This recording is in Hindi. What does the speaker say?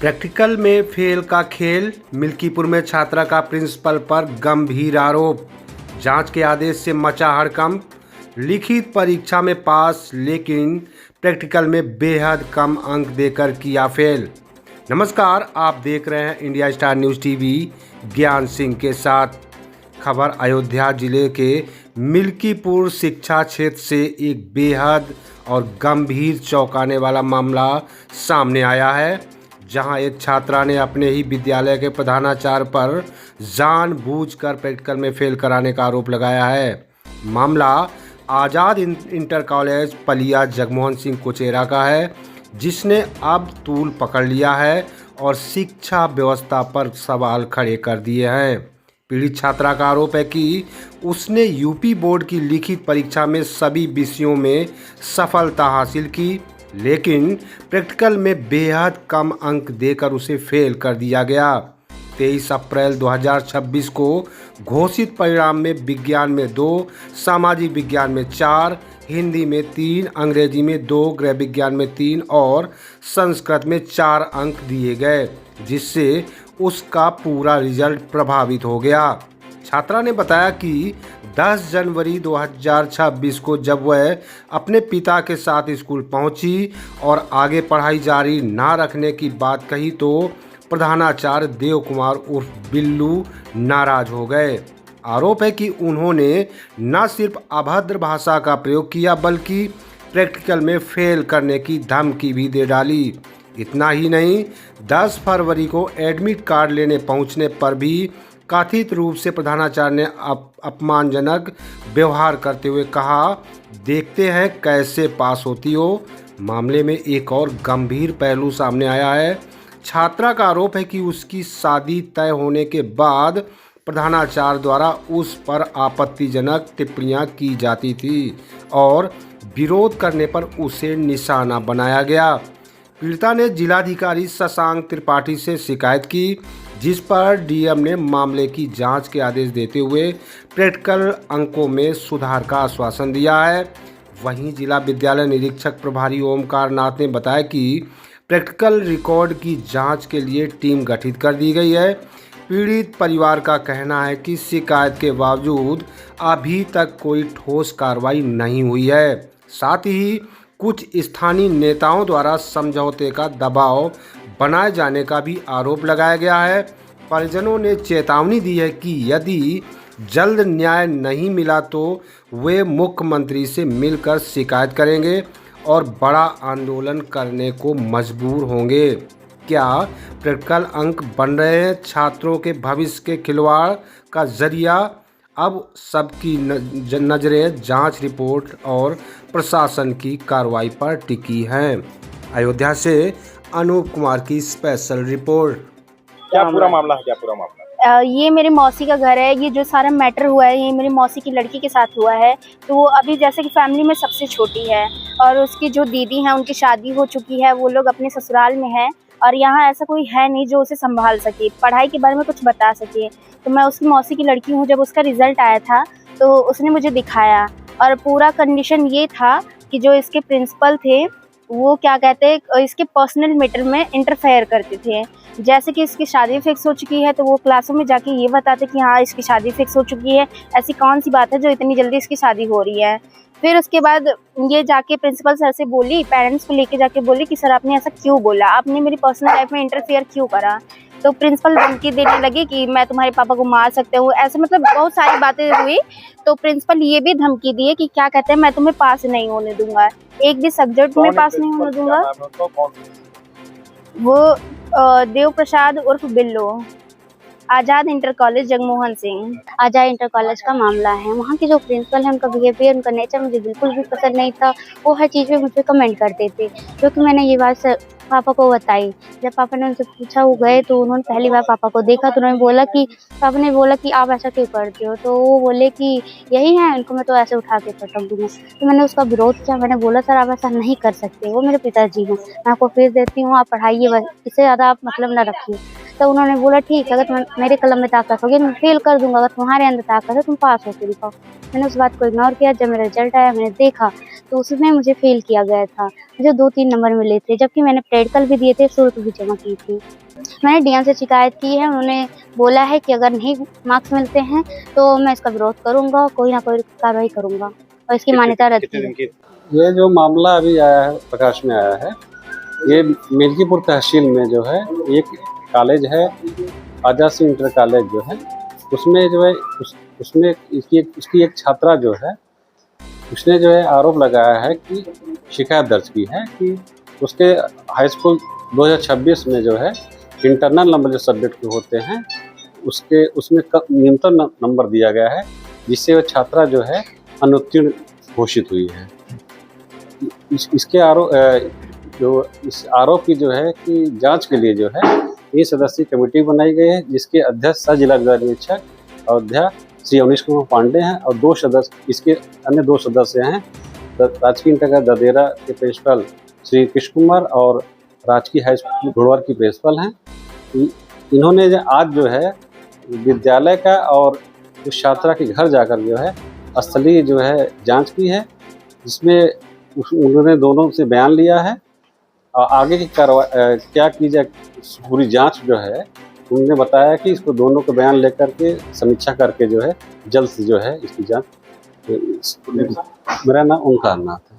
प्रैक्टिकल में फेल का खेल। मिल्कीपुर में छात्रा का प्रिंसिपल पर गंभीर आरोप। जांच के आदेश से मचा हड़कंप। लिखित परीक्षा में पास लेकिन प्रैक्टिकल में बेहद कम अंक देकर किया फेल। नमस्कार, आप देख रहे हैं इंडिया स्टार न्यूज़ टीवी ज्ञान सिंह के साथ। खबर अयोध्या जिले के मिल्कीपुर शिक्षा क्षेत्र से एक बेहद और गंभीर चौंकाने वाला मामला सामने आया है, जहां एक छात्रा ने अपने ही विद्यालय के प्रधानाचार्य पर जानबूझकर प्रैक्टिकल में फेल कराने का आरोप लगाया है। मामला आज़ाद इंटर कॉलेज पलिया जगमोहन सिंह कुचेरा का है, जिसने अब तूल पकड़ लिया है और शिक्षा व्यवस्था पर सवाल खड़े कर दिए हैं। पीड़ित छात्रा का आरोप है कि उसने यूपी बोर्ड की लिखित परीक्षा में सभी विषयों में सफलता हासिल की, लेकिन प्रैक्टिकल में बेहद कम अंक देकर उसे फेल कर दिया गया। 23 अप्रैल 2026 को घोषित परिणाम में विज्ञान में 2, सामाजिक विज्ञान में 4, हिंदी में 3, अंग्रेजी में 2, गृह विज्ञान में 3 और संस्कृत में 4 अंक दिए गए, जिससे उसका पूरा रिजल्ट प्रभावित हो गया। छात्रा ने बताया कि 10 जनवरी 2026 को जब वह अपने पिता के साथ स्कूल पहुंची और आगे पढ़ाई जारी ना रखने की बात कही तो प्रधानाचार्य देव कुमार उर्फ बिल्लू नाराज हो गए। आरोप है कि उन्होंने न सिर्फ अभद्र भाषा का प्रयोग किया बल्कि प्रैक्टिकल में फेल करने की धमकी भी दे डाली। इतना ही नहीं, 10 फरवरी को एडमिट कार्ड लेने पहुंचने पर भी कथित रूप से प्रधानाचार्य ने अपमानजनक व्यवहार करते हुए कहा, देखते हैं कैसे पास होती हो। मामले में एक और गंभीर पहलू सामने आया है। छात्रा का आरोप है कि उसकी शादी तय होने के बाद प्रधानाचार्य द्वारा उस पर आपत्तिजनक टिप्पणियां की जाती थी और विरोध करने पर उसे निशाना बनाया गया। पीड़िता ने जिलाधिकारी शशांक त्रिपाठी से शिकायत की, जिस पर डीएम ने मामले की जांच के आदेश देते हुए प्रैक्टिकल अंकों में सुधार का आश्वासन दिया है। वहीं जिला विद्यालय निरीक्षक प्रभारी ओमकार नाथ ने बताया कि प्रैक्टिकल रिकॉर्ड की जांच के लिए टीम गठित कर दी गई है। पीड़ित परिवार का कहना है कि शिकायत के बावजूद अभी तक कोई ठोस कार्रवाई नहीं हुई है। साथ ही कुछ स्थानीय नेताओं द्वारा समझौते का दबाव बनाए जाने का भी आरोप लगाया गया है। परिजनों ने चेतावनी दी है कि यदि जल्द न्याय नहीं मिला तो वे मुख्यमंत्री से मिलकर शिकायत करेंगे और बड़ा आंदोलन करने को मजबूर होंगे। क्या प्रैक्टिकल अंक बन रहे हैं छात्रों के भविष्य के खिलवाड़ का जरिया? अब सबकी नज़रें जांच रिपोर्ट और प्रशासन की कार्रवाई पर टिकी हैं। अयोध्या से अनूप कुमार की स्पेशल रिपोर्ट। क्या पूरा मामला है? ये मेरे मौसी का घर है। ये जो सारा मैटर हुआ है ये मेरी मौसी की लड़की के साथ हुआ है। तो वो अभी जैसे कि फैमिली में सबसे छोटी है और उसकी जो दीदी हैं उनकी शादी हो चुकी है, वो लोग अपने ससुराल में हैं और यहाँ ऐसा कोई है नहीं जो उसे संभाल सके, पढ़ाई के बारे में कुछ बता सके। तो मैं उसकी मौसी की लड़की हूँ। जब उसका रिज़ल्ट आया था तो उसने मुझे दिखाया और पूरा कंडीशन ये था कि जो इसके प्रिंसिपल थे वो क्या कहते हैं, इसके पर्सनल मैटर में इंटरफेयर करते थे। जैसे कि इसकी शादी फिक्स हो चुकी है तो वो क्लासों में जाके ये बताते कि हाँ इसकी शादी फिक्स हो चुकी है, ऐसी कौन सी बात है जो इतनी जल्दी इसकी शादी हो रही है। फिर उसके बाद ये जाके प्रिंसिपल सर से बोली, पेरेंट्स को लेके जाके बोली कि सर आपने ऐसा क्यों बोला, आपने मेरी पर्सनल लाइफ में इंटरफेयर क्यों करा। तो प्रिंसिपल धमकी देने लगी कि मैं तुम्हारे पापा को मार सकते हूँ, ऐसे मतलब बहुत सारी बातें हुई। तो प्रिंसिपल ये भी धमकी दिए कि क्या कहते हैं, मैं तुम्हें पास नहीं होने दूंगा, एक भी सब्जेक्ट में पास नहीं होने दूंगा। वो देव प्रसाद उर्फ बिल्लू, आज़ाद इंटर कॉलेज जगमोहन सिंह। आज़ाद इंटर कॉलेज का मामला है। वहाँ के जो प्रिंसिपल हैं उनका बिहेवियर, उनका नेचर मुझे बिल्कुल भी पसंद नहीं था। वो हर चीज़ में मुझ पर कमेंट करते थे, क्योंकि मैंने ये बात पापा को बताई। जब पापा ने उनसे पूछा, वो गए तो उन्होंने पहली बार पापा को देखा तो उन्होंने बोला कि पापा ने बोला कि आप ऐसा क्यों करते हो। तो वो बोले कि यही है, इनको मैं तो ऐसे उठा के पटक दूँगा। तो मैंने उसका विरोध किया। मैंने बोला सर आप ऐसा नहीं कर सकते, वो मेरे पिताजी हैं, मैं आपको फीस देती हूँ, आप पढ़ाइए बस, इससे ज़्यादा आप मतलब ना रखिए। तो उन्होंने बोला ठीक है, अगर मेरे कलम में ताकत होगी मैं फेल कर दूंगा, अगर तुम्हारे अंदर ताकत है तुम पास होकर दिखाओ। मैंने उस बात को इग्नोर किया। जब मेरा रिजल्ट आया मैंने देखा तो उसमें मुझे फेल किया गया था, मुझे 2-3 नंबर मिले थे, जबकि मैंने प्रैक्टिकल भी दिए थे, शुल्क भी जमा की थी। मैंने डीएम से शिकायत की है, उन्होंने बोला है कि अगर नहीं मार्क्स मिलते हैं तो मैं इसका विरोध करूंगा, कोई ना कोई कार्रवाई करूंगा और इसकी मान्यता रद्द कितने दिन की। की ये जो मामला अभी आया है, प्रकाश में आया है, ये मिल्कीपुर तहसील में जो है एक कॉलेज है, आजासी इंटर कॉलेज जो है, उसमें जो है उसमें इसकी एक छात्रा जो है, उसने जो है आरोप लगाया है कि शिकायत दर्ज की है कि उसके हाई स्कूल 2026 में जो है इंटरनल नंबर जो सब्जेक्ट के होते हैं उसमें न्यूनतम नंबर दिया गया है, जिससे वह छात्रा जो है अनुत्तीर्ण घोषित हुई है। इसके इस आरोप की जो है कि जांच के लिए जो है 3 सदस्यीय कमेटी बनाई गई है, जिसके अध्यक्ष सह जिला विभाग निरीक्षक और अध्यक्ष श्री अवनीश कुमार पांडे हैं और 2 सदस्य, इसके अन्य 2 सदस्य हैं राजकीय इंटर ददेरा के प्रिंसिपल श्री कृष्ण कुमार और राजकीय हाई स्कूल घोड़वार की प्रिंसिपल हैं। इन्होंने आज जो है विद्यालय का और उस छात्रा के घर जाकर जो है स्थलीय जो है जांच की है, जिसमें उन्होंने दोनों से बयान लिया है और आगे की कार्रवाई क्या की जाए पूरी जांच जो है उन्होंने बताया कि इसको दोनों को बयान लेकर के समीक्षा करके जो है जल्द से जो है इसकी जांच। मेरा नाम ओंकार नाथ है।